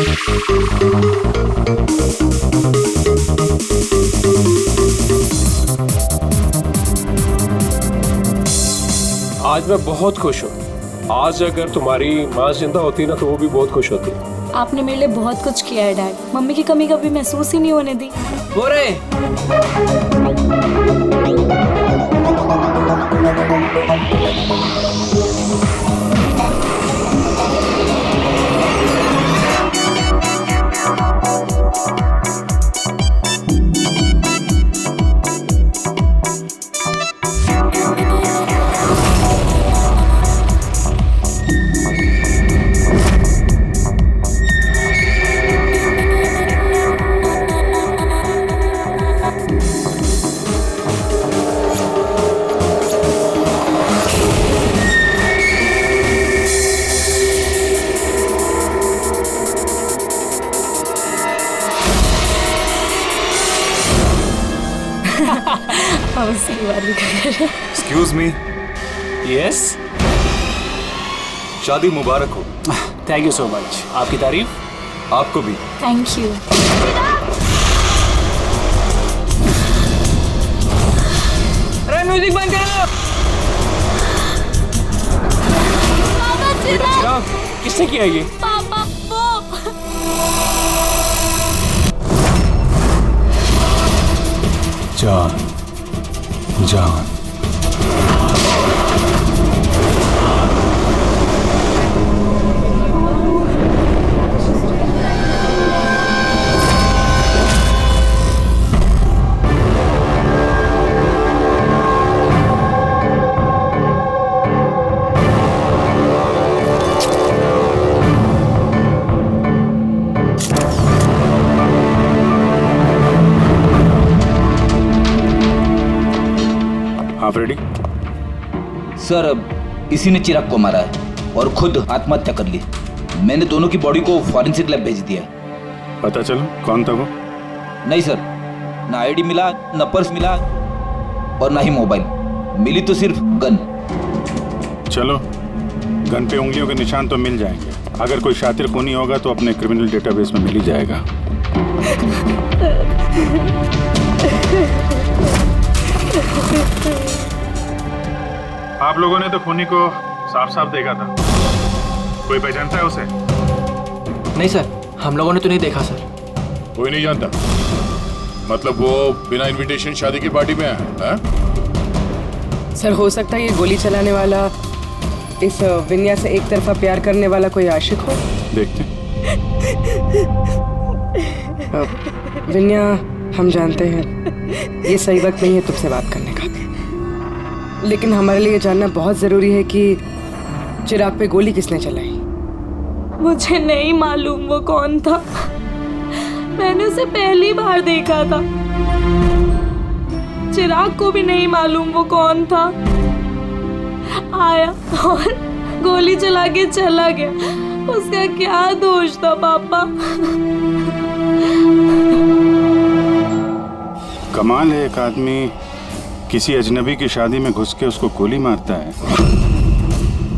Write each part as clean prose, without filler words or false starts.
आज मैं बहुत खुश हूँ। आज अगर तुम्हारी माँ जिंदा होती ना तो वो भी बहुत खुश होती। आपने मेरे लिए बहुत कुछ किया है डैड। मम्मी की कमी कभी महसूस ही नहीं होने दी। हो रहे एक्सक्यूज मी। यस, शादी मुबारक हो। Thank you so much. आपकी तारीफ। आपको भी। Thank you. अरे म्यूजिक बंद करो। बेटा चिराग, किसने किया ये? पापा वो जान जान आप रेडी? सर, अब इसी ने चिराग को मारा है और खुद आत्महत्या कर ली। मैंने दोनों की बॉडी को फॉरेंसिक लैब भेज दिया। पता चलो कौन था वो? नहीं सर, ना आईडी मिला, ना पर्स मिला और ना ही मोबाइल मिली, तो सिर्फ गन। चलो, गन पे उंगलियों के निशान तो मिल जाएंगे। अगर कोई शातिर खूनी होगा तो अपने क्रिमिनल डेटाबेस में मिल ही जाएगा। आप लोगों ने तो खूनी को साफ साफ देखा था। कोई पहचानता है उसे? नहीं सर, हम लोगों ने तो नहीं देखा सर। कोई नहीं जानता? मतलब वो बिना इनविटेशन शादी की पार्टी में आया है? सर, हो सकता है ये गोली चलाने वाला इस विन्या से एक तरफा प्यार करने वाला कोई आशिक हो। देखते। विन्या, हम जानते हैं ये सही वक्त नहीं है तुमसे बात करने का, लेकिन हमारे लिए जानना बहुत जरूरी है कि चिराग पे गोली किसने चलाई। मुझे नहीं मालूम वो कौन था। मैंने उसे पहली बार देखा था। चिराग को भी नहीं मालूम वो कौन था। आया और गोली चला के चला गया। उसका क्या दोष था पापा? कमाल है, एक आदमी किसी अजनबी की शादी में घुस के उसको गोली मारता है,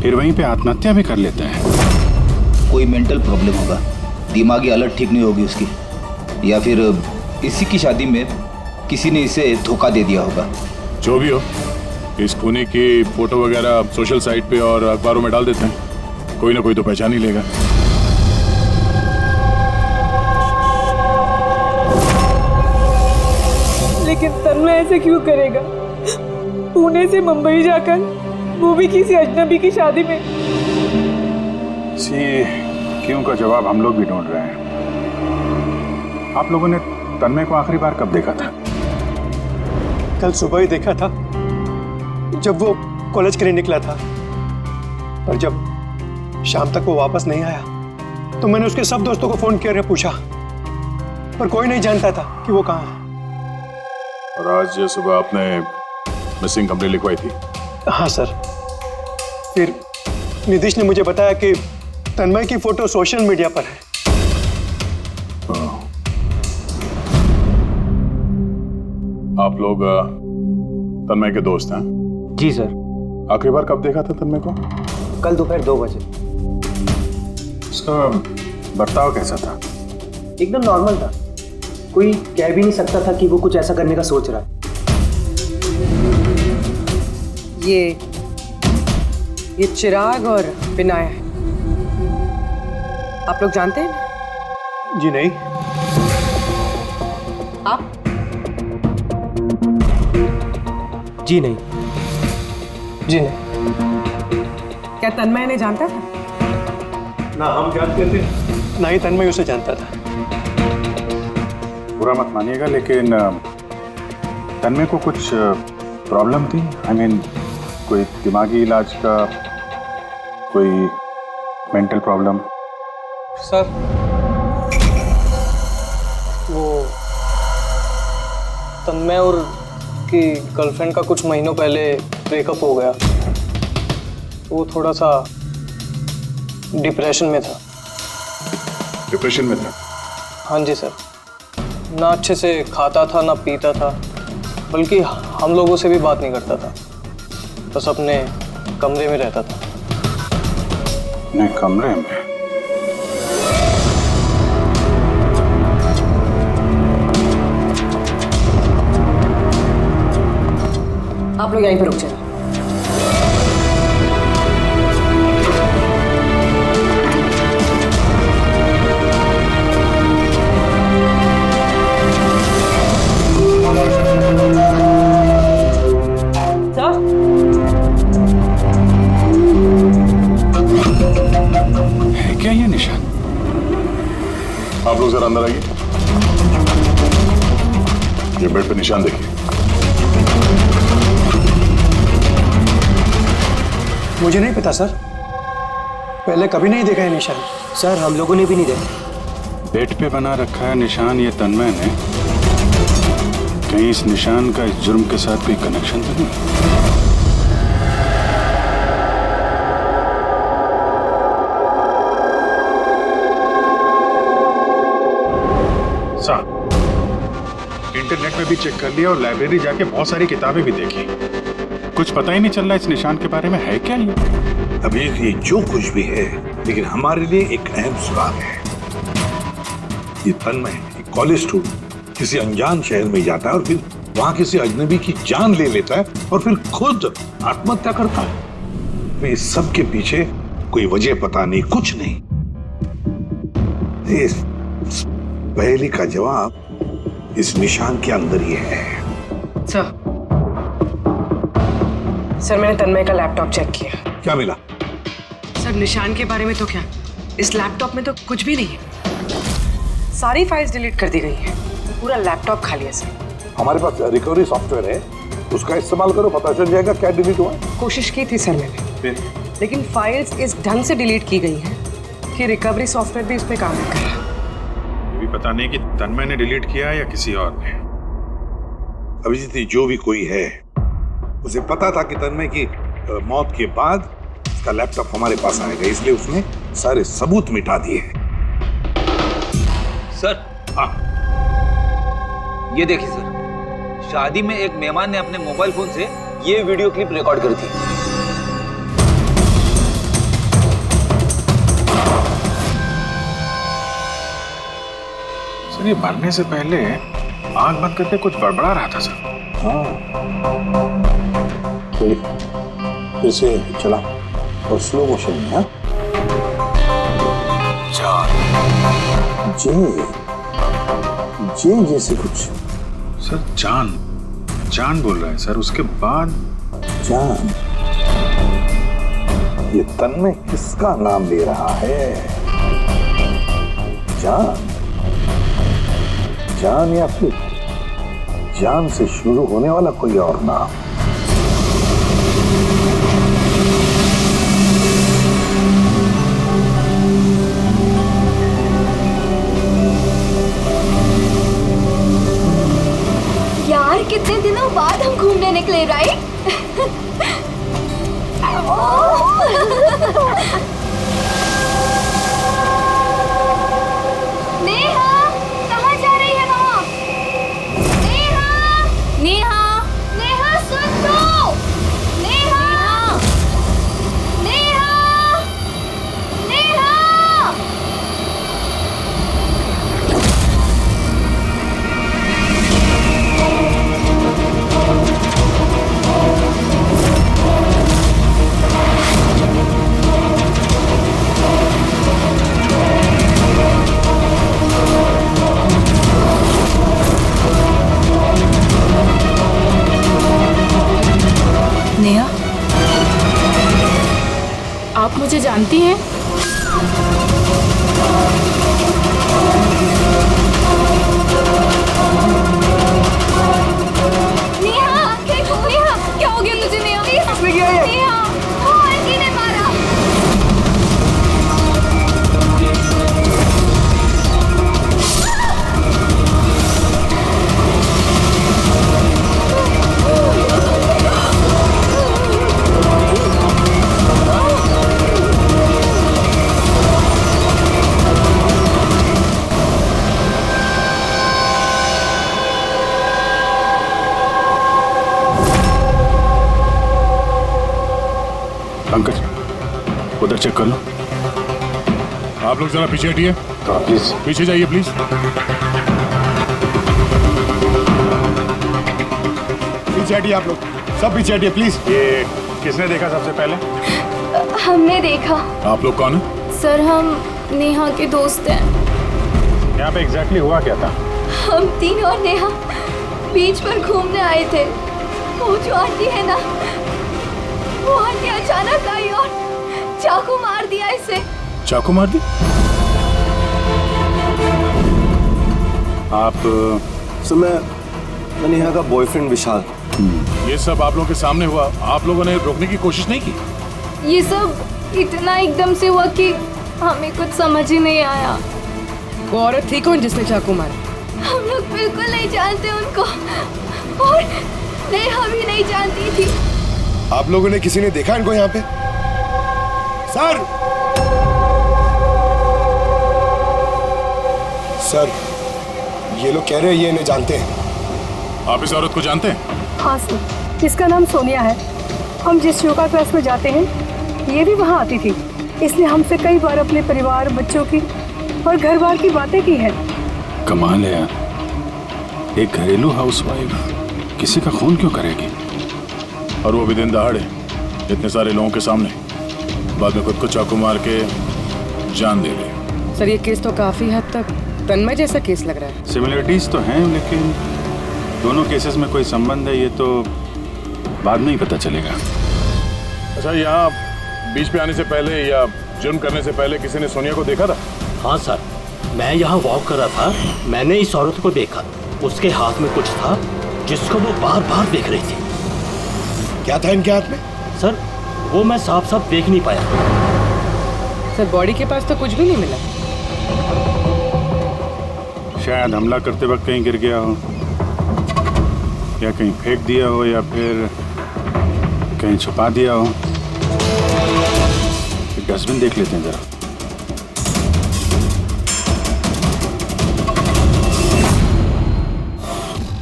फिर वहीं पे आत्महत्या भी कर लेता है। कोई मेंटल प्रॉब्लम होगा, दिमागी हालत ठीक नहीं होगी उसकी, या फिर इसी की शादी में किसी ने इसे धोखा दे दिया होगा। जो भी हो, इस खूनी की फोटो वगैरह सोशल साइट पे और अखबारों में डाल देते हैं। कोई ना कोई तो पहचान ही लेगा। लेकिन तन्मय ऐसे क्यों करेगा? पुणे से मुंबई जाकर, वो भी किसी अजनबी की शादी में। इसी क्यों का जवाब हम लोग भी ढूंढ रहे हैं। आप लोगों ने तन्मय को आखिरी बार कब देखा था? कल सुबह ही देखा था, जब वो कॉलेज के लिए निकला था। पर जब शाम तक वो वापस नहीं आया तो मैंने उसके सब दोस्तों को फोन किया और पूछा, पर कोई नहीं जानता था कि वो कहाँ है। और आज सुबह आपने मिसिंग कंप्लेंट लिखवाई थी? हाँ सर। फिर निधिश ने मुझे बताया कि तन्मय की फोटो सोशल मीडिया पर है। आप लोग तन्मय के दोस्त हैं? जी सर। आखिरी बार कब देखा था तन्मय को? कल दोपहर 2 बजे। उसका बर्ताव कैसा था? एकदम नॉर्मल था। कोई कह भी नहीं सकता था कि वो कुछ ऐसा करने का सोच रहा है। ये चिराग और विनाया है। आप लोग जानते हैं? जी नहीं। आप? जी नहीं। जी नहीं। क्या तन्मय ने जानता था? ना हम जानते थे, ना ही तन्मय उसे जानता था। बुरा मत मानिएगा, लेकिन तन्मय को कुछ प्रॉब्लम थी? आई मीन कोई दिमागी इलाज का, कोई मेंटल प्रॉब्लम? सर वो तन्मय और की गर्लफ्रेंड का कुछ महीनों पहले ब्रेकअप हो गया। वो थोड़ा सा डिप्रेशन में था। डिप्रेशन में था? हाँ जी सर। ना अच्छे से खाता था ना पीता था, बल्कि हम लोगों से भी बात नहीं करता था, बस अपने कमरे में रहता था। अपने कमरे में? आप लोग यहीं पर रुक जाए। है क्या ये निशान? आप लोग जरा अंदर आइए। ये बेड पे निशान देखिए। मुझे नहीं पता सर, पहले कभी नहीं देखा है निशान। सर हम लोगों ने भी नहीं देखा। बेड पे बना रखा है निशान ये तन्मय ने। कहीं इस निशान का इस जुर्म के साथ कोई कनेक्शन तो नहीं? इंटरनेट में भी चेक कर लिया और लाइब्रेरी जाके बहुत सारी किताबें भी देखी। कुछ पता ही नहीं चल रहा इस निशान के बारे में। है क्या ये? अभी ये जो कुछ भी है, लेकिन हमारे लिए एक अहम सुराग है। ये तन्मय एक कॉलेज स्टूडेंट किसी अनजान शहर में जाता है और फिर वहां किसी अजनबी की जान ले लेता है और फिर खुद आत्महत्या करता है। तो इस सब के पीछे कोई वजह पता नहीं, कुछ नहीं। इस पहेली का जवाब इस निशान के अंदर ही है। सर मैंने तन्मय का लैपटॉप चेक किया। क्या मिला? सर निशान के बारे में तो क्या, इस लैपटॉप में तो कुछ भी नहीं है। सारी फाइल्स डिलीट कर दी गई है, पूरा लैपटॉप खाली है सर। हमारे पास रिकवरी सॉफ्टवेयर है, उसका इस्तेमाल करो, पता चल जाएगा क्या डिलीट हुआ। कोशिश की थी सर मैंने, लेकिन फाइल्स इस ढंग से डिलीट की गई हैं कि रिकवरी सॉफ्टवेयर भी उस पर काम नहीं कर रहा। ये भी पता नहीं कि तन्मय ने डिलीट किया है या किसी और ने। अभिजीत जो भी कोई है, उसे पता था कि तन्मय की मौत के बाद उसका लैपटॉप हमारे पास आएगा, इसलिए उसने सारे सबूत मिटा दिए। सर हाँ, ये देखिए सर, शादी में एक मेहमान ने अपने मोबाइल फोन से ये वीडियो क्लिप रिकॉर्ड कर दी। सर ये मरने से पहले आंख बंद करके कुछ बड़बड़ा रहा था सर। इसे चला और स्लो मोशन में। हाँ, जे जैसे कुछ। सर जान जान बोल रहा है सर, उसके बाद जान। ये तन्मय किसका नाम ले रहा है? जान, जान या फिर जान से शुरू होने वाला कोई और नाम? यार कितने दिनों बाद हम घूमने निकले, राइट? नेहा, कहाँ जा रही है वहाँ? नेहा, नेहा, नेहा सुन। जानती हैं? नेहा, नेहा, क्या हो गया तुझे नेहा? नेहा, आंटी ने मारा। पंकज, उधर चेक कर लो। आप लोग जरा पीछे हटिए। तो प्लीज पीछे जाइए प्लीज। पीछे हटिए आप लोग, सब पीछे हटिए प्लीज। ये किसने देखा सबसे पहले? हमने देखा। आप लोग कौन है? सर, हम नेहा के दोस्त हैं। यहाँ पे एग्जैक्टली हुआ क्या था? हम तीनों और नेहा बीच पर घूमने आए थे। वो जो आंटी है ना, वो आंटी अचानक आई और चाकू मार दिया इसे। चाकू मार दी? आप सर, मैं नेहा का बॉयफ्रेंड विशाल। ये सब आप लोगों के सामने हुआ, आप लोगों ने रोकने की कोशिश नहीं की? ये सब इतना एकदम से हुआ कि हमें कुछ समझ ही नहीं आया। वो औरत थी कौन जिसने चाकू मारा? हम लोग बिल्कुल नहीं जानते उनको, और नेहा भी नहीं जानती थी। आप लोगों ने किसी ने देखा इनको यहाँ पे? सर, ये लोग कह रहे हैं ये इन्हें जानते हैं। आप इस औरत को जानते हैं? हाँ सर, इसका नाम सोनिया है। हम जिस योगा क्लास में जाते हैं, ये भी वहाँ आती थी। इसने हमसे कई बार अपने परिवार, बच्चों की और घर बार की बातें की है। कमाल है यार, एक घरेलू हाउसवाइफ किसी का खून क्यों करेगी? और वो भी दिन दहाड़े, इतने सारे लोगों के सामने, बाद में खुद को चाकू मार के जान दे गई। सर, ये केस तो काफी हद तक तन्मय जैसा केस लग रहा है। सिमिलरिटीज तो हैं, लेकिन दोनों केसेस में कोई संबंध है ये तो बाद में ही पता चलेगा। अच्छा, यहाँ बीच पे आने से पहले या जुर्म करने से पहले किसी ने सोनिया को देखा था? हाँ सर, मैं यहाँ वॉक कर रहा था, मैंने इस औरत को देखा। उसके हाथ में कुछ था जिसको वो बार बार देख रही थी। क्या था इनके हाथ में? सर, वो मैं साफ साफ देख नहीं पाया। सर, बॉडी के पास तो कुछ भी नहीं मिला। शायद हमला करते वक्त कहीं गिर गया हो, या कहीं फेंक दिया हो, या फिर कहीं छुपा दिया हो। डस्टबिन देख लेते हैं जरा।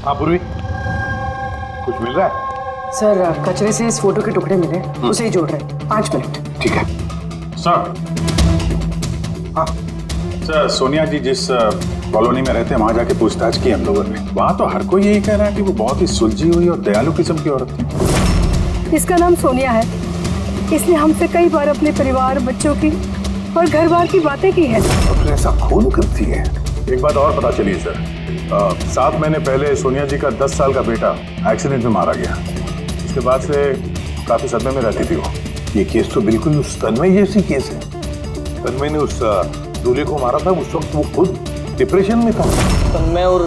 हाँ पूर्वी, कुछ मिल रहा है? सर, कचरे से इस फोटो के टुकड़े मिले, उसे ही जोड़ रहे हैं। 5 मिनट। ठीक है सर। हाँ सर, सोनिया जी जिस कॉलोनी में रहते हैं वहाँ जाके पूछताछ की हम लोगों ने। वहाँ तो हर कोई यही कह रहा है कि वो बहुत ही सुलझी हुई और दयालु किस्म की औरत थी। इसका नाम सोनिया है। इसने हमसे कई बार अपने परिवार, बच्चों की और घर बार की बातें की है। तो फिर ऐसा खून करती है? एक बात और पता चली सर, 7 महीने पहले सोनिया जी का 10 साल का बेटा एक्सीडेंट में मारा गया। उसके बाद से काफी सदमे में रहती थी वो। ये केस तो बिल्कुल उस तन्मय जैसी केस है। तन्मय ने उस दूल्हे को मारा था, उस वक्त वो खुद डिप्रेशन में था। तन्मय और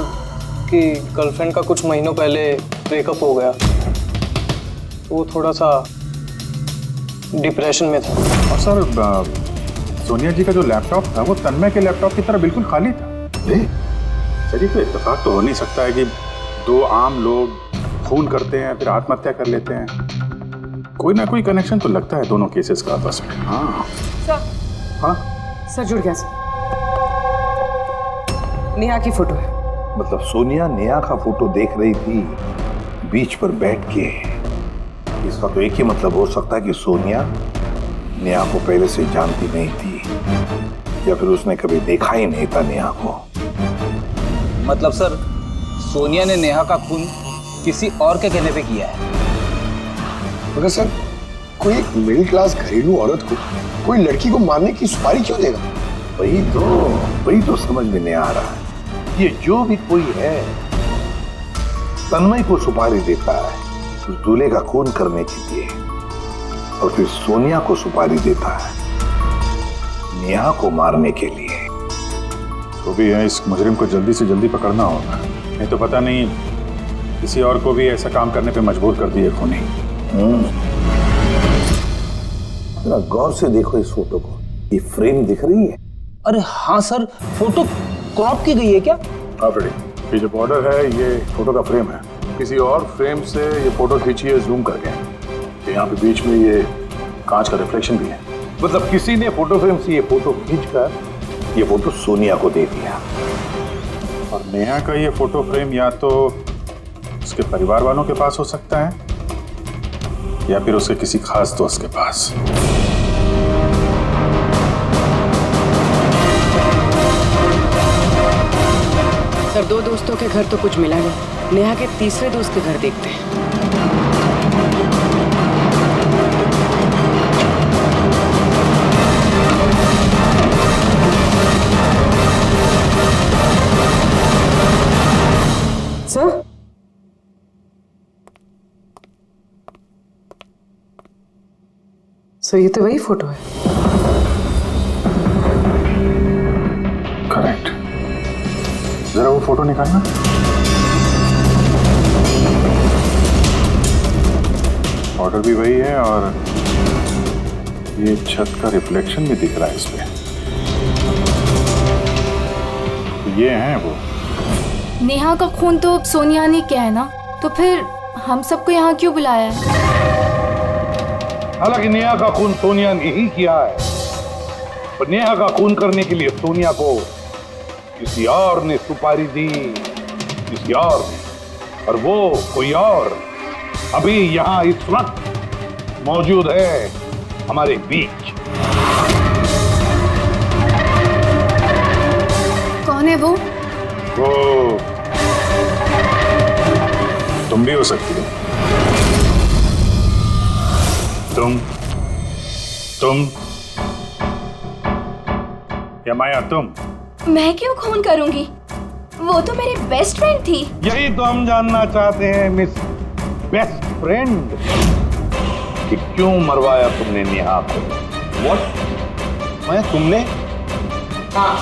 की गर्लफ्रेंड का कुछ महीनों पहले ब्रेकअप हो गया। वो थोड़ा सा डिप्रेशन में था। और सर, सोनिया जी का जो लैपटॉप था वो तन्मय के लैपटॉप की तरह बिल्कुल खाली था। सर, ये तो इत्तेफाक तो हो नहीं सकता है कि 2 आम लोग खून करते हैं फिर आत्महत्या कर लेते हैं। कोई ना कोई कनेक्शन तो लगता है दोनों केसेस का आपस में। हाँ सर। हाँ सर, जुड़ गया सर। नेहा की फोटो है। मतलब सोनिया नेहा का फोटो देख रही थी बीच पर बैठ के। इसका तो एक ही मतलब हो सकता है कि सोनिया नेहा को पहले से जानती नहीं थी, या फिर उसने कभी देखा ही नहीं था नेहा को। मतलब सर, सोनिया ने नेहा का खून किसी और के कहने पे किया है। मगर सर, कोई एक मिडिल क्लास घरेलू औरत को कोई लड़की को मारने की सुपारी क्यों देगा? वही तो समझ में नहीं आ रहा है। ये जो भी कोई है तन्मय को सुपारी देता है उस दूल्हे का खून करने के लिए, और फिर सोनिया को सुपारी देता है नेहा को मारने के लिए। तो भी है, इस मुजरिम को जल्दी से जल्दी पकड़ना होगा, नहीं तो पता नहीं किसी और को भी ऐसा काम करने पे मजबूर कर दिए खूनी। जरा गौर से देखो इस फोटो को, ये फ्रेम दिख रही है? अरे हाँ सर, फोटो क्रॉप की गई है क्या? हाँ फ्रेडी, ये जो बॉर्डर है ये फोटो का फ्रेम है, किसी और फ्रेम से ये फोटो खींची है जूम करके। यहाँ पे बीच में ये कांच का रिफ्लेक्शन भी है। मतलब किसी ने फोटो फ्रेम से ये फोटो खींचकर ये फोटो सोनिया को दे दिया। और नेहा का ये फोटो फ्रेम या तो उसके परिवार वालों के पास हो सकता है या फिर उसके किसी खास दोस्त के पास। सर, 2 दोस्तों के घर तो कुछ मिला नहीं, नेहा के तीसरे दोस्त के घर देखते हैं। सर, ये तो वही फोटो है। करेक्ट, जरा वो फोटो निकालना। ऑर्डर भी वही है और ये छत का रिफ्लेक्शन भी दिख रहा है इसमें। ये है वो। नेहा का खून तो सोनिया ने किया है ना, तो फिर हम सबको यहाँ क्यों बुलाया है? हालांकि नेहा का खून सोनिया ने ही किया है, पर नेहा का खून करने के लिए सोनिया को किसी और ने सुपारी दी, किसी और ने, और वो कोई और अभी यहाँ इस वक्त मौजूद है हमारे बीच। कौन है वो? वो तुम भी हो सकती हो। तुम या माया तुम? मैं क्यों खून करूंगी? वो तो मेरी बेस्ट फ्रेंड थी। यही तो हम जानना चाहते हैं मिस बेस्ट फ्रेंड, कि क्यों मरवाया तुमने नेहा को? व्हाट? माया, तुमने? हाँ,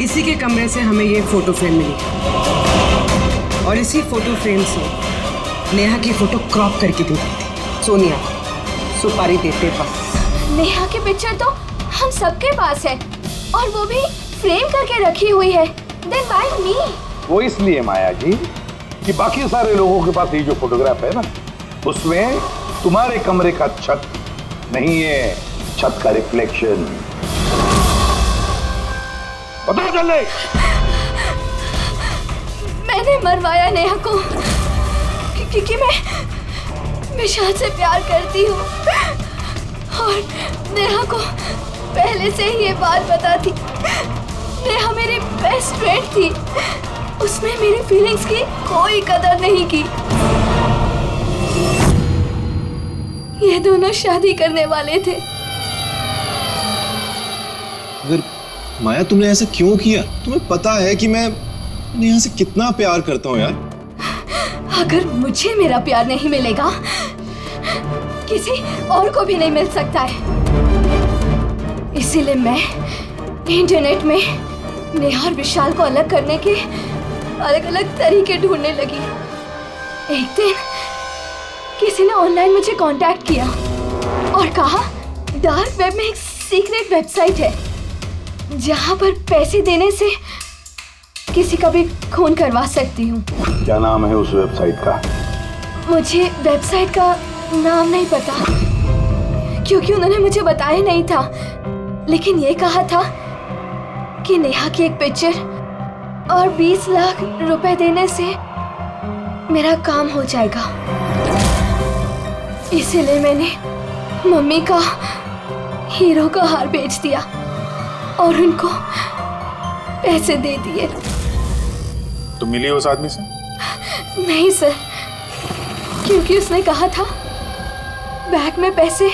इसी के कमरे से हमें ये फोटो फ्रेम मिली और इसी फोटो फ्रेम से नेहा की फोटो क्रॉप करके दी गई थी सोनिया, सुपारी देते वक्त। नेहा की पिक्चर तो हम सबके पास है और वो भी फ्रेम करके रखी हुई है। Then why me? वो इसलिए माया जी कि बाकी सारे लोगों के पास ये जो फोटोग्राफ है ना, उसमें तुम्हारे कमरे का छत नहीं है, छत का रिफ्लेक्शन। पता चले। मैंने मरवाया नेहा को क्योंकि मैं शाद से प्यार करती हूँ और नेहा को पहले से ही ये बात पता थी। नेहा मेरी बेस्ट फ्रेंड थी, उसने मेरी फीलिंग्स की कोई कदर नहीं की। ये दोनों शादी करने वाले थे। अगर माया तुमने ऐसा क्यों किया? तुम्हें पता है कि मैं नेहा से कितना प्यार करता हूँ यार। अगर मुझे मेरा प्यार नहीं मिलेगा, किसी और को भी नहीं मिल सकता है। इसीलिए मैं इंटरनेट में नेहा और विशाल को अलग करने के अलग अलग तरीके ढूंढने लगी। एक दिन किसी ने ऑनलाइन मुझे कांटेक्ट किया और कहा डार्क वेब में एक सीक्रेट वेबसाइट है जहां पर पैसे देने से किसी का भी खून करवा सकती हूँ। क्या नाम है उस वेबसाइट का? मुझे वेबसाइट का नाम नहीं पता क्योंकि उन्होंने मुझे बताया नहीं था, लेकिन ये कहा था कि नेहा की एक पिक्चर और 20 लाख रुपए देने से मेरा काम हो जाएगा। इसीलिए मैंने मम्मी का हीरो का हार बेच दिया और उनको पैसे दे दिए। तुम मिली उस आदमी से? नहीं सर, क्योंकि उसने कहा था बैग में पैसे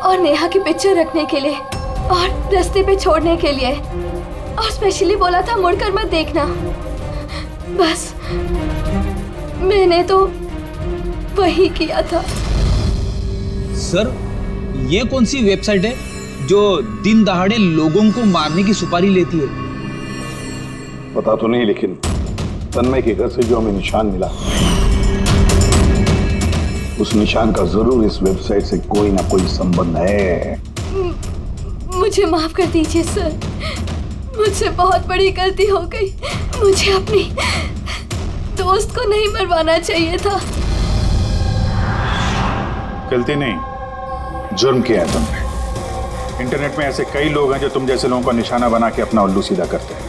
और नेहा की पिक्चर रखने के लिए और रास्ते पे छोड़ने के लिए, और स्पेशली बोला था मुड़कर मत देखना। बस मैंने तो वही किया था। सर, ये कौन सी वेबसाइट है जो दिन दहाड़े लोगों को मारने की सुपारी लेती है? पता तो नहीं, लेकिन तन्मय के घर से जो हमें निशान मिला, उस निशान का जरूर इस वेबसाइट से कोई ना कोई संबंध है। मुझे माफ कर दीजिए सर, मुझसे बहुत बड़ी गलती हो गई। मुझे अपनी दोस्त को नहीं मरवाना चाहिए था। गलती नहीं, जुर्म किया है तुमने। इंटरनेट में ऐसे कई लोग हैं जो तुम जैसे लोगों का निशाना बना के अपना उल्लू सीधा करते हैं।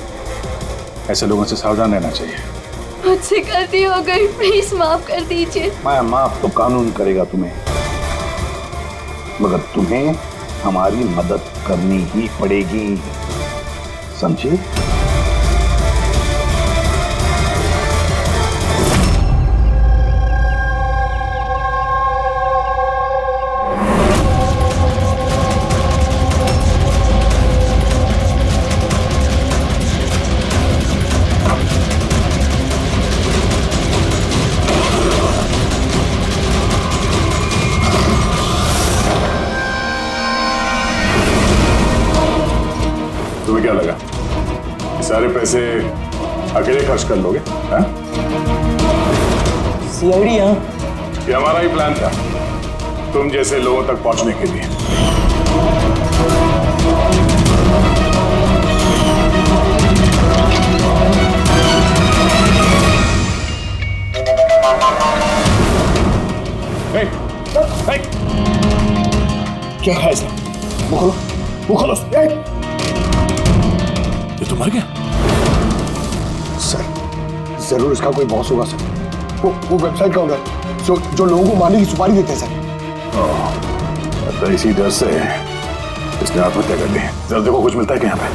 ऐसे लोगों से सावधान रहना चाहिए। मुझसे गलती हो गई, प्लीज माफ कर दीजिए। मैं माफ तो कानून करेगा तुम्हें, मगर तुम्हें हमारी मदद करनी ही पड़ेगी, समझे? तुम्हें क्या लगा सारे पैसे अकेले खर्च कर लोगे? सीआईडी यहाँ? ये हमारा ही प्लान था, तुम जैसे लोगों तक पहुंचने के लिए। क्या है इसमें? वो खोलो। ये तो मर गया। सर, जरूर इसका कोई बॉस होगा सर। वो वेबसाइट का ओनर जो लोगों को मारने की सुपारी देते हैं सर। तो इसी डर से इसने आत्महत्या कर ली। जरा देखो कुछ मिलता है क्या यहाँ पे।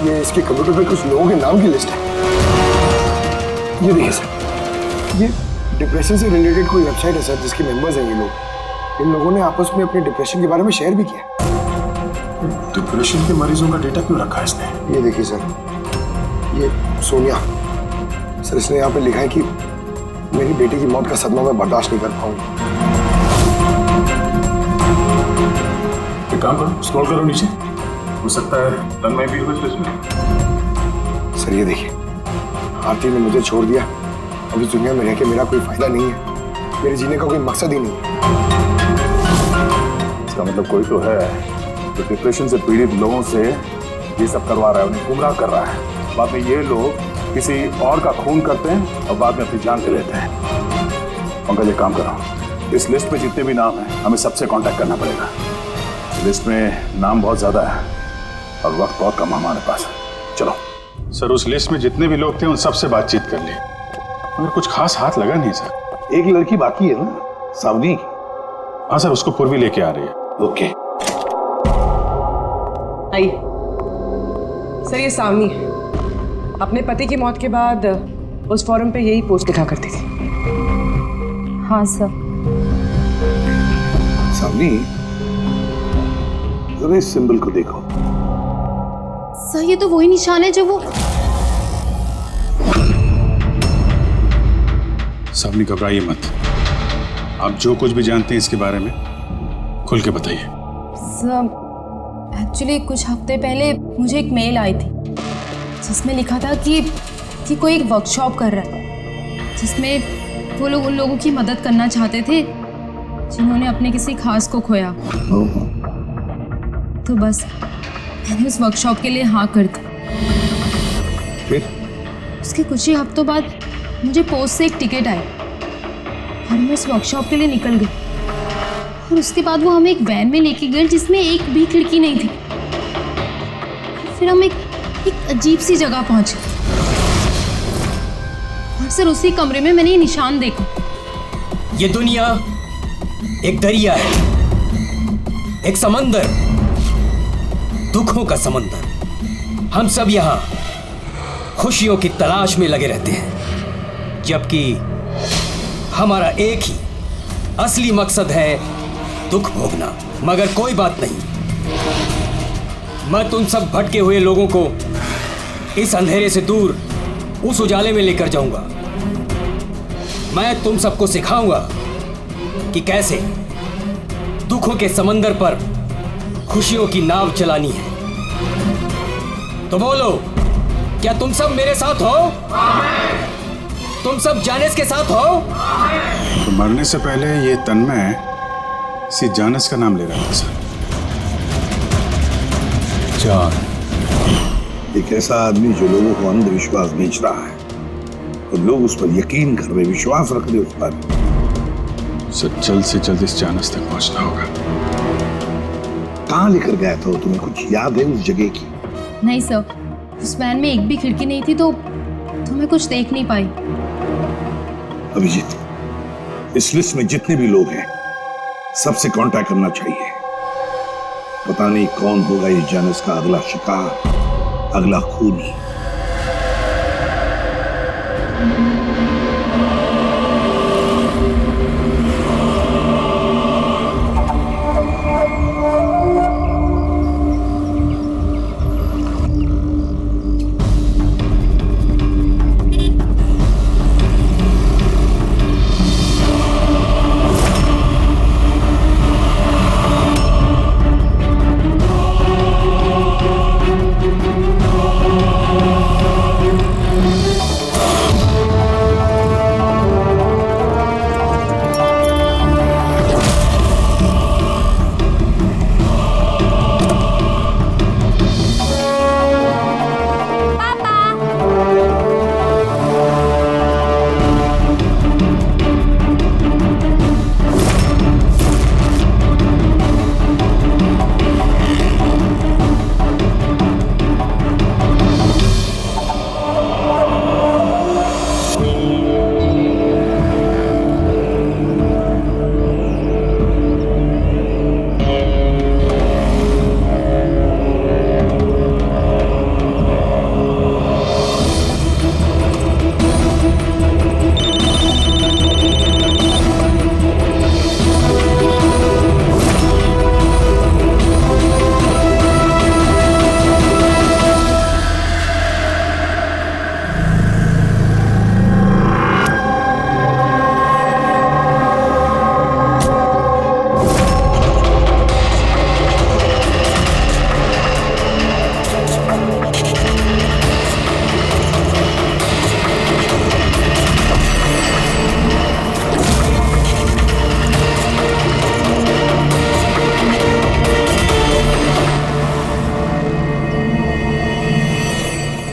ये इसके कंप्यूटर पे कुछ लोगों के नाम की लिस्ट है। ये देखिए सर, ये डिप्रेशन से रिलेटेड कोई वेबसाइट है सर, जिसके मेंबर्स हैं ये लोग। इन लोगों ने आपस में अपने डिप्रेशन के बारे में शेयर भी किया। डिप्रेशन के मरीजों का डेटा क्यों रखा है इसने? ये देखिए सर, ये सोनिया सर, इसने यहाँ पे लिखा है कि मेरी बेटी की मौत का सदमा मैं बर्दाश्त नहीं कर पाऊंगी। एक काम करो, स्क्रॉल करो नीचे, हो सकता है तन्मय भी हो इस लिस्ट में। सर ये देखिए, आरती ने मुझे छोड़ दिया। अब इस दुनिया में रह के मेरा कोई फायदा नहीं है, मेरे जीने का कोई मकसद ही नहीं है। इसका मतलब कोई तो है जो डिप्रेशन से पीड़ित लोगों से ये सब करवा रहा है, उन्हें गुमराह कर रहा है। बाद में ये लोग किसी और का खून करते हैं और बाद में अपनी जान ले लेते हैं। पंकज एक काम करो, इस लिस्ट में जितने भी नाम हैं हमें सबसे कांटेक्ट करना पड़ेगा। लिस्ट में नाम बहुत ज्यादा है और वक्त बहुत कम हमारे पास। चलो सर, उस लिस्ट में जितने भी लोग थे उन सबसे बातचीत कर ली, मगर कुछ खास हाथ लगा नहीं सर। एक लड़की बाकी है ना, सावनी? हाँ सर, उसको पूर्वी लेके आ रही है। ओके। आइए सर, ये सावनी है। अपने पति की मौत के बाद उस फोरम पे यही पोस्ट लिखा करती थी। हाँ सर। सावनी, जरा इस सिंबल को देखो। सर, ये तो वही निशान है जो वो। सावनी घबराइए मत, आप जो कुछ भी जानते हैं इसके बारे में खुल के बताइए। सर, एक्चुअली कुछ हफ्ते पहले मुझे एक मेल आई थी जिसमें लिखा था कि कोई एक वर्कशॉप कर रहा है जिसमें वो लोग उन लोगों की मदद करना चाहते थे जिन्होंने अपने किसी खास को खोया। तो बस मैंने उस वर्कशॉप के लिए हाँ कर दी। फिर उसके कुछ ही हफ्तों बाद मुझे पोस्ट से एक टिकट आई और मैं उस वर्कशॉप के लिए निकल गई। और उसके बाद वो हमें एक वैन में लेके गए जिसमें एक भी खिड़की नहीं थी। फिर हम एक अजीब सी जगह पहुंचे और सर उसी कमरे में मैंने ये निशान देखा। ये दुनिया एक दरिया है, एक समंदर, दुखों का समंदर। हम सब यहाँ खुशियों की तलाश में लगे रहते हैं, जबकि हमारा एक ही असली मकसद है दुख भोगना। मगर कोई बात नहीं, मैं तुम सब भटके हुए लोगों को इस अंधेरे से दूर उस उजाले में लेकर जाऊंगा। मैं तुम सबको सिखाऊंगा कि कैसे दुखों के समंदर पर खुशियों की नाव चलानी है। तो बोलो, क्या तुम सब मेरे साथ हो? तुम सब जानिस के साथ हो? तो मरने से पहले ये तन्मय सी जानिस का नाम ले रहा था सर। जान एक ऐसा आदमी जो लोगों को अंधविश्वास बेच रहा है और लोग उस पर यकीन कर रहे, विश्वास रख रहे उस पर। सर जल्द से जल्द इस जानिस तक पहुंचना होगा। कहाँ लेकर गया था वो? तुम्हें कुछ याद है उस जगह की? नहीं सर, उस वैन में एक भी खिड़की नहीं थी तो मैं कुछ देख नहीं पाई। अभिजीत, इस लिस्ट में जितने भी लोग हैं सबसे कांटेक्ट करना चाहिए। पता नहीं कौन होगा इस जानिस का अगला शिकार, अगला खूनी।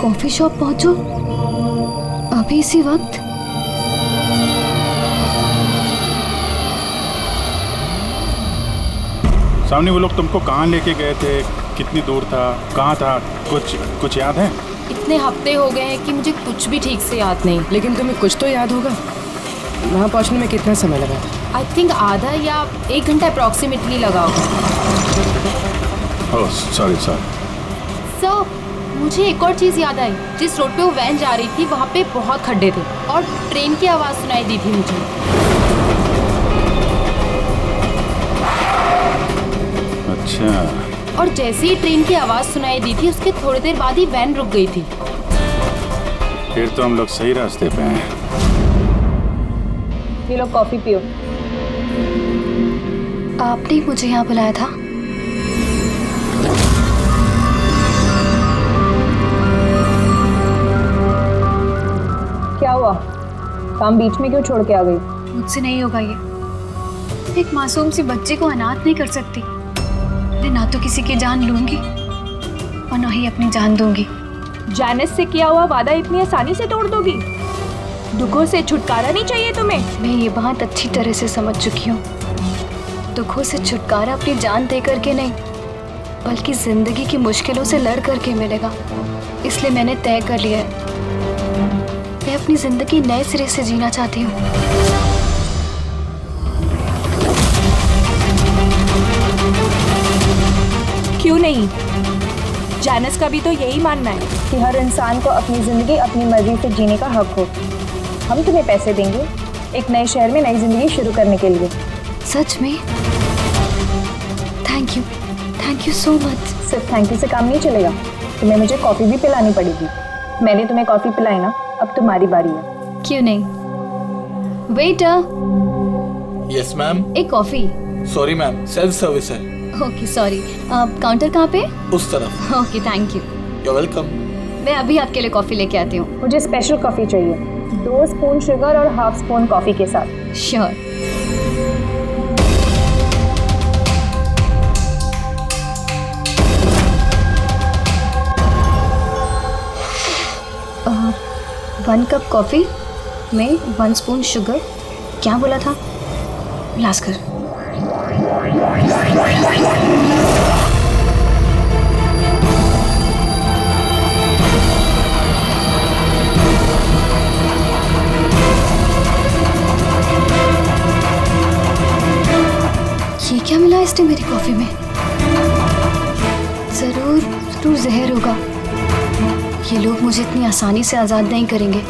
कॉफी शॉप पहुंचो अभी इसी वक्त? सामने वो लोग तुमको कहाँ लेके गए थे, कितनी दूर था, कहाँ था, कुछ याद है? इतने हफ्ते हो गए हैं कि मुझे कुछ भी ठीक से याद नहीं। लेकिन तुम्हें कुछ तो याद होगा। वहाँ पहुँचने में कितना समय लगा था? आई थिंक आधा या 1 घंटा अप्रॉक्सीमेटली लगा होगा। Oh sorry. सर, मुझे एक और चीज़ याद आई। जिस रोड पे वो वैन जा रही थी वहाँ पे बहुत खड्डे थे और ट्रेन की आवाज़ सुनाई दी थी मुझे। अच्छा। और जैसे ही ट्रेन की आवाज़ सुनाई दी थी उसके थोड़ी देर बाद ही वैन रुक गई थी। फिर तो हम लोग सही रास्ते पे हैं। ये लो कॉफ़ी पियो। आपने मुझे यहाँ बुलाया था? क्या हुआ? काम बीच में क्यों छोड़ के आ गई? मुझसे नहीं होगा ये। एक मासूम सी बच्ची को अनाथ नहीं कर सकती। मैं ना तो किसी की जान लूंगी और ना ही अपनी जान दूंगी। जानिस से किया हुआ वादा इतनी आसानी से तोड़ दोगी? दुखों से छुटकारा नहीं चाहिए तुम्हें? मैं ये बात अच्छी तरह से समझ चुकी हूँ। दुखों से छुटकारा अपनी जान दे करके नहीं, बल्कि जिंदगी की मुश्किलों से लड़ करके मिलेगा। इसलिए मैंने तय कर लिया है, मैं अपनी जिंदगी नए सिरे से जीना चाहती हूँ। क्यों नहीं? जानिस का भी तो यही मानना है कि हर इंसान को अपनी जिंदगी अपनी मर्जी से जीने का हक हो। हम तुम्हें पैसे देंगे एक नए शहर में नई जिंदगी शुरू करने के लिए। सच में? Thank thank you so much. सिर्फ थैंक यू से काम नहीं चलेगा, तुम्हें मुझे कॉफ़ी भी पिलानी पड़ेगी। मैंने तुम्हें कॉफ़ी पिलाई ना, अब तुम्हारी बारी है। क्यों नहीं? Waiter, yes ma'am. एक coffee. Sorry ma'am, self service है। ओके सॉरी, काउंटर कहाँ पे? उस तरफ। Okay thank you. You welcome. मैं अभी आपके लिए कॉफी लेके आती हूँ। मुझे स्पेशल कॉफ़ी चाहिए, 2 स्पून शुगर और हाफ स्पून कॉफ़ी के साथ। श्योर। वन कप कॉफ़ी में 1 स्पून शुगर। क्या बोला था? लास्कर। ये क्या मिला इसने मेरी कॉफी में? जरूर जहर होगा। ये लोग मुझे इतनी आसानी से आजाद नहीं करेंगे।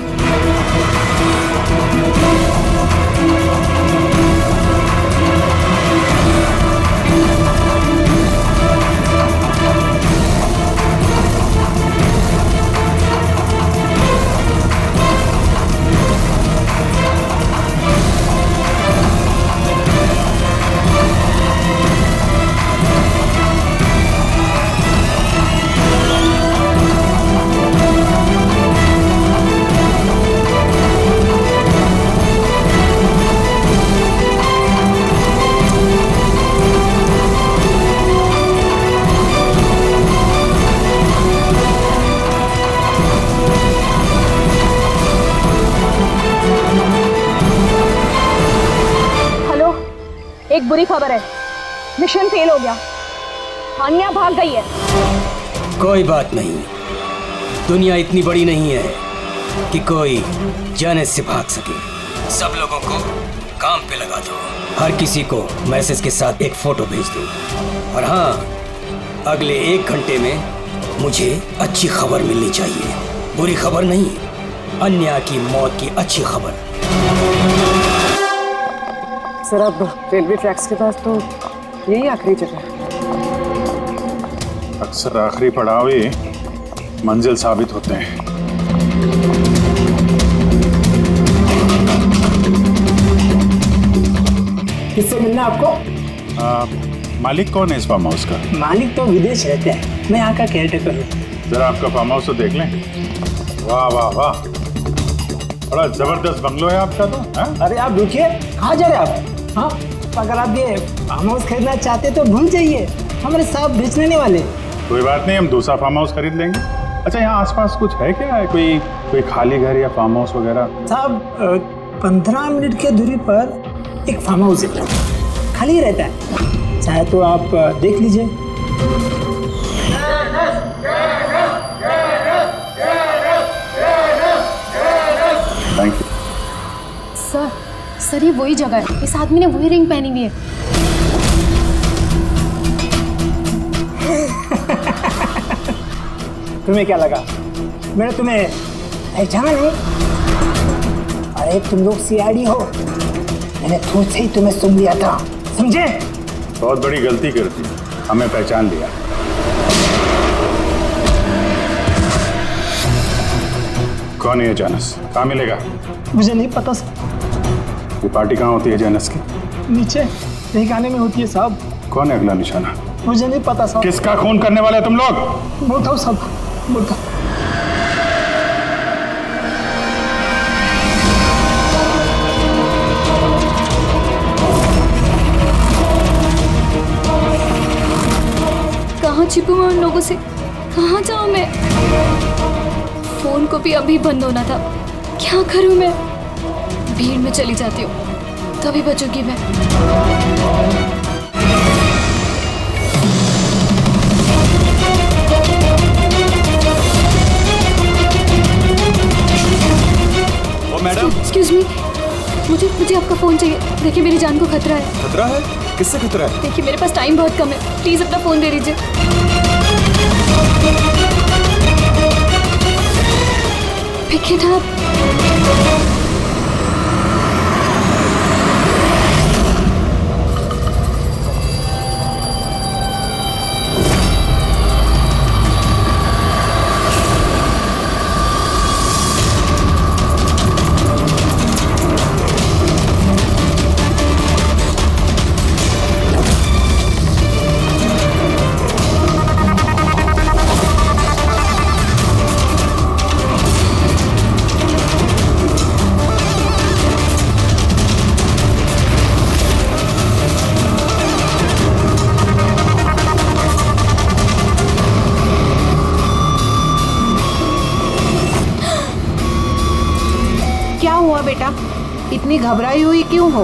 एक बुरी खबर है, मिशन फेल हो गया। हान्या भाग गई है। कोई बात नहीं, दुनिया इतनी बड़ी नहीं है कि कोई जाने से भाग सके। सब लोगों को काम पे लगा दो। हर किसी को मैसेज के साथ एक फोटो भेज दो। और हाँ, अगले 1 घंटे में मुझे अच्छी खबर मिलनी चाहिए। बुरी खबर नहीं, अन्या की मौत की अच्छी खबर। सर अब रेलवे ट्रैक्स के पास तो यही आखिरी जगह है। अक्सर आखिरी पड़ाव ही मंजिल साबित होते हैं। किससे मिलना आपको? मालिक कौन है इस फार्म हाउस का? मालिक तो विदेश रहते हैं, मैं यहाँ का केयरटेकर हूँ। जरा आपका फार्म हाउस तो देख लें। वाह वाह वाह, बड़ा जबरदस्त बंगलो है आपका तो। है? अरे आप रुकिए, कहाँ जा रहे हैं आप? हाँ, अगर आप ये फार्म हाउस खरीदना चाहते तो भूल जाइए, हमारे साहब बेचने वाले। कोई बात नहीं, हम दूसरा फार्म हाउस खरीद लेंगे। अच्छा, यहाँ आसपास कुछ है क्या? है कोई खाली घर या फार्म हाउस वगैरह? साहब 15 मिनट के दूरी पर एक फार्म हाउस है, खाली रहता है, चाहे तो आप देख लीजिए। Thank you. सर ये वही जगह है, इस आदमी ने वही रिंग पहनी हुई है। तुम्हें क्या लगा मैंने तुम्हें पहचाना नहीं? अरे तुम लोग सीआईडी हो, मैंने खुद से ही तुम्हें सुन लिया था, समझे? बहुत बड़ी गलती कर दी, हमें पहचान लिया। कौन है ये जानस? कहाँ मिलेगा? मुझे नहीं पता सर। ये पार्टी कहाँ होती है जानस की? नीचे तहखाने में होती है साहब। कौन है अगला निशाना? मुझे नहीं पता साहब। किसका खून करने वाले तुम लोग? बोलता हूँ साहब, बोलता। कहाँ छिपूं मैं उन लोगों से? कहाँ जाऊँ मैं? फोन को भी अभी बंद होना था। क्या करूँ मैं? भीड़ में चली जाती हूँ, तभी बचूंगी मैं। मैडम, एक्सक्यूज मी, मुझे आपका फोन चाहिए। देखिए मेरी जान को खतरा है। खतरा है? किससे खतरा है? देखिए मेरे पास टाइम बहुत कम है, प्लीज अपना फोन दे दीजिए। Pick it up. हुआ बेटा? इतनी घबराई हुई क्यों हो?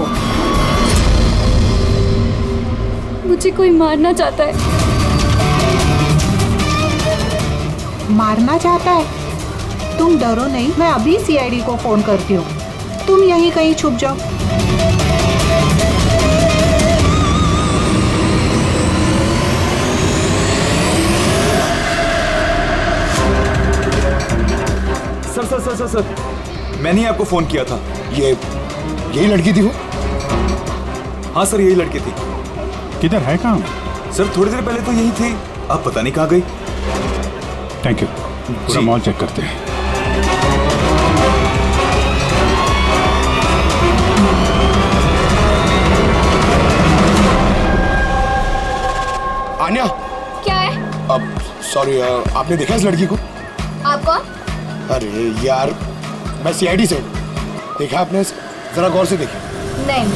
मुझे कोई मारना चाहता है। मारना चाहता है? तुम डरो नहीं, मैं अभी सीआईडी को फोन करती हूँ। तुम यहीं कहीं छुप जाओ। Sir sir sir sir sir, मैंने ही आपको फोन किया था। यही लड़की थी वो? हाँ सर, यही लड़की थी। किधर है काम? सर थोड़ी देर पहले तो यही थी, अब पता नहीं कहाँ गई। Thank you. पूरा मॉल चेक करते हैं। आन्या, क्या है? अब सॉरी, आपने देखा इस लड़की को? आप कौन? अरे यार, मैं सीआईडी से। देखा आपने? जरा गौर से देखिए। नहीं।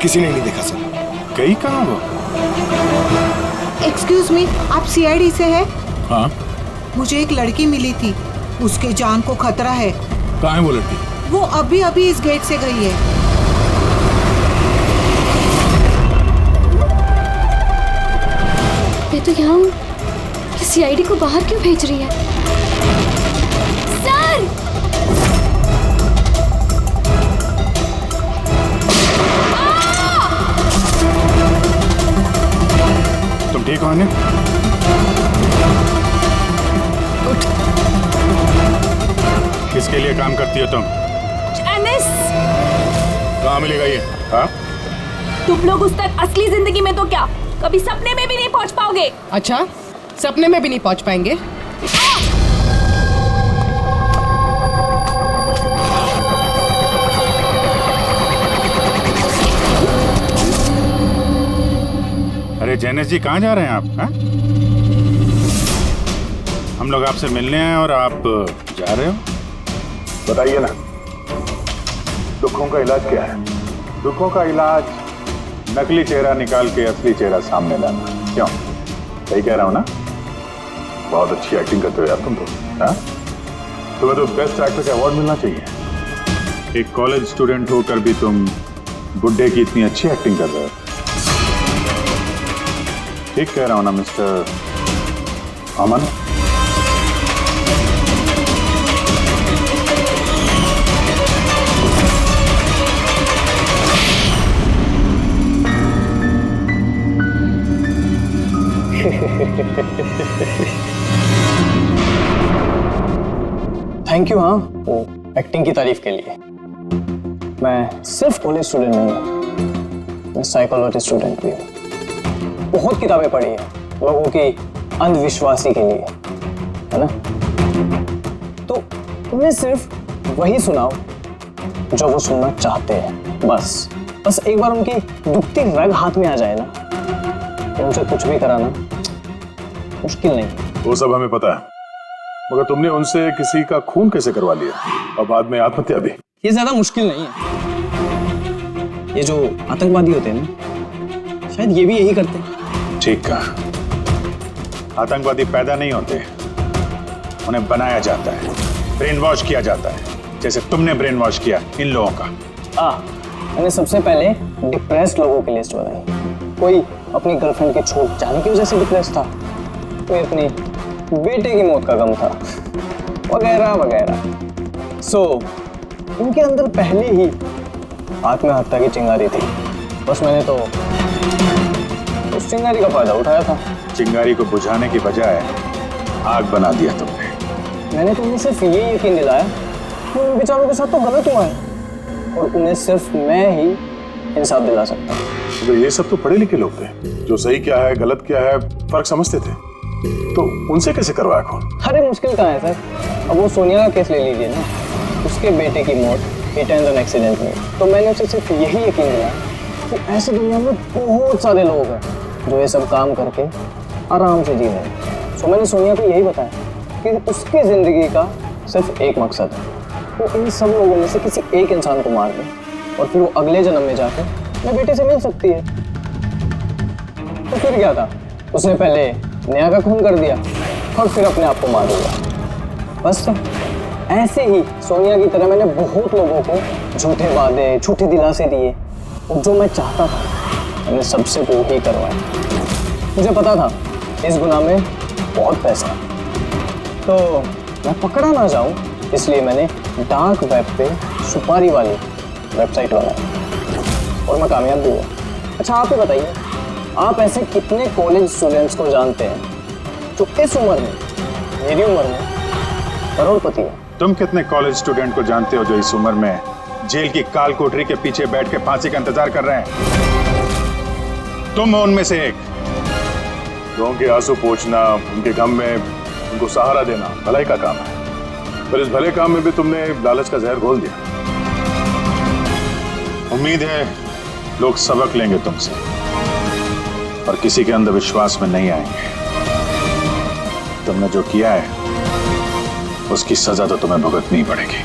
किसी ने नहीं देखा सर। गई कहाँ वो? एक्सक्यूज मी, आप सीआईडी से है? हाँ। मुझे एक लड़की मिली थी, उसके जान को खतरा है। कहाँ है वो लड़की? वो अभी अभी इस गेट से गई है। मैं तो यहाँ हूँ, सीआईडी को बाहर क्यों भेज रही है? सर! तुम ठीक हो आन्या? उठ। किसके लिए काम करती हो तुम? एनिस! कहाँ मिलेगा ये? हाँ? तुम लोग उस तक असली जिंदगी में तो क्या, कभी सपने में भी नहीं पहुंच पाओगे। अच्छा, सपने में भी नहीं पहुंच पाएंगे? अरे जैनेश जी, कहाँ जा रहे हैं आप? हा? हम लोग आपसे मिलने आए और आप जा रहे हो? बताइए ना, दुखों का इलाज क्या है? दुखों का इलाज नकली चेहरा निकाल के असली चेहरा सामने लाना। क्यों? सही कह रहा हूँ ना? बहुत अच्छी एक्टिंग करते हो यार तुम तो। हाँ? तुम्हें तो बेस्ट एक्टर का अवार्ड मिलना चाहिए। एक कॉलेज स्टूडेंट होकर भी तुम बुड्ढे की इतनी अच्छी एक्टिंग कर रहे हो। ठीक कह रहा हूँ ना मिस्टर अमन? Thank you. हाँ, वो एक्टिंग की तारीफ के लिए। मैं सिर्फ कॉलेज स्टूडेंट नहीं हूँ, मैं साइकोलॉजी स्टूडेंट भी हूँ। बहुत किताबें पढ़ी है लोगों की अंधविश्वासी के लिए, है ना? तो उन्हें सिर्फ वही सुनाओ जो वो सुनना चाहते हैं। बस एक बार उनकी दुखती रग हाथ में आ जाए ना, तो उनसे कुछ भी कराना मुश्किल नहीं। वो सब हमें पता है, मगर तुमने उनसे किसी का खून कैसे करवा लिया और बाद में आत्महत्या भी? ये ज्यादा मुश्किल नहीं है। ये जो आतंकवादी होते हैं ना, शायद ये भी यही करते हैं। ठीक कहा। आतंकवादी पैदा नहीं होते, उन्हें बनाया जाता है, ब्रेन वॉश किया जाता है, जैसे तुमने ब्रेन वॉश किया इन लोगों का। मैंने सबसे पहले डिप्रेस्ड लोगों की लिस्ट बनाई। कोई अपनी गर्लफ्रेंड के छोड़ जाने की वजह से डिप्रेस था, कोई अपने बेटे की मौत का गम था, वगैरह वगैरह। सो उनके अंदर पहले ही आत्महत्या की चिंगारी थी। बस मैंने तो उस चिंगारी का फायदा उठाया था। चिंगारी को बुझाने की बजाय आग बना दिया तुमने। मैंने तो उन्हें सिर्फ ये यकीन दिलाया कि उन बेचारों के साथ तो गलत हुआ है और उन्हें सिर्फ मैं ही इंसाफ दिला सकता हूँ। तो ये सब तो पढ़े लिखे लोग थे, जो सही क्या है गलत क्या है फर्क समझते थे, तो उनसे कैसे करवाया खून? अरे मुश्किल कहाँ है सर? अब वो सोनिया का केस ले लीजिए ना, उसके बेटे की मौत हिट एंड रन एक्सीडेंट में। तो मैंने उसे सिर्फ यही यकीन दिलाया कि ऐसे दुनिया में बहुत सारे लोग हैं जो ये सब काम करके आराम से जी रहे हैं। सो मैंने सोनिया को यही बताया कि उसकी जिंदगी का सिर्फ एक मकसद है, वो इन सब लोगों में से किसी एक इंसान को मार दे और फिर वो अगले जन्म में जाकर मेरे बेटे से मिल सकती है। तो फिर क्या था, उसने पहले नेहा का खून कर दिया और फिर अपने आप को मार दिया। बस तो ऐसे ही सोनिया की तरह मैंने बहुत लोगों को झूठे वादे, झूठे दिलासे दिए और जो मैं चाहता था मैंने सबसे वो ही करवाया। मुझे पता था इस गुनाह में बहुत पैसा है, तो मैं पकड़ा ना जाऊं इसलिए मैंने डार्क वेब पे सुपारी वाली वेबसाइट बनाई और मैं कामयाब भी हुआ। अच्छा आप ही बताइए, आप ऐसे कितने कॉलेज स्टूडेंट्स को जानते हैं जो इस उम्र में, मेरी उम्र में, करोड़पति है? तुम कितने कॉलेज स्टूडेंट को जानते हो जो इस उम्र में जेल की काल कोठरी के पीछे बैठ के फांसी का इंतजार कर रहे हैं? तुम हो उनमें से एक। लोगों के आंसू पोंछना, उनके गम में उनको सहारा देना भलाई का काम है, पर इस भले काम में भी तुमने लालच का जहर घोल दिया। उम्मीद है लोग सबक लेंगे तुमसे और किसी के अंधविश्वास में नहीं आएंगे। तुमने जो किया है उसकी सजा तो तुम्हें भुगतनी पड़ेगी।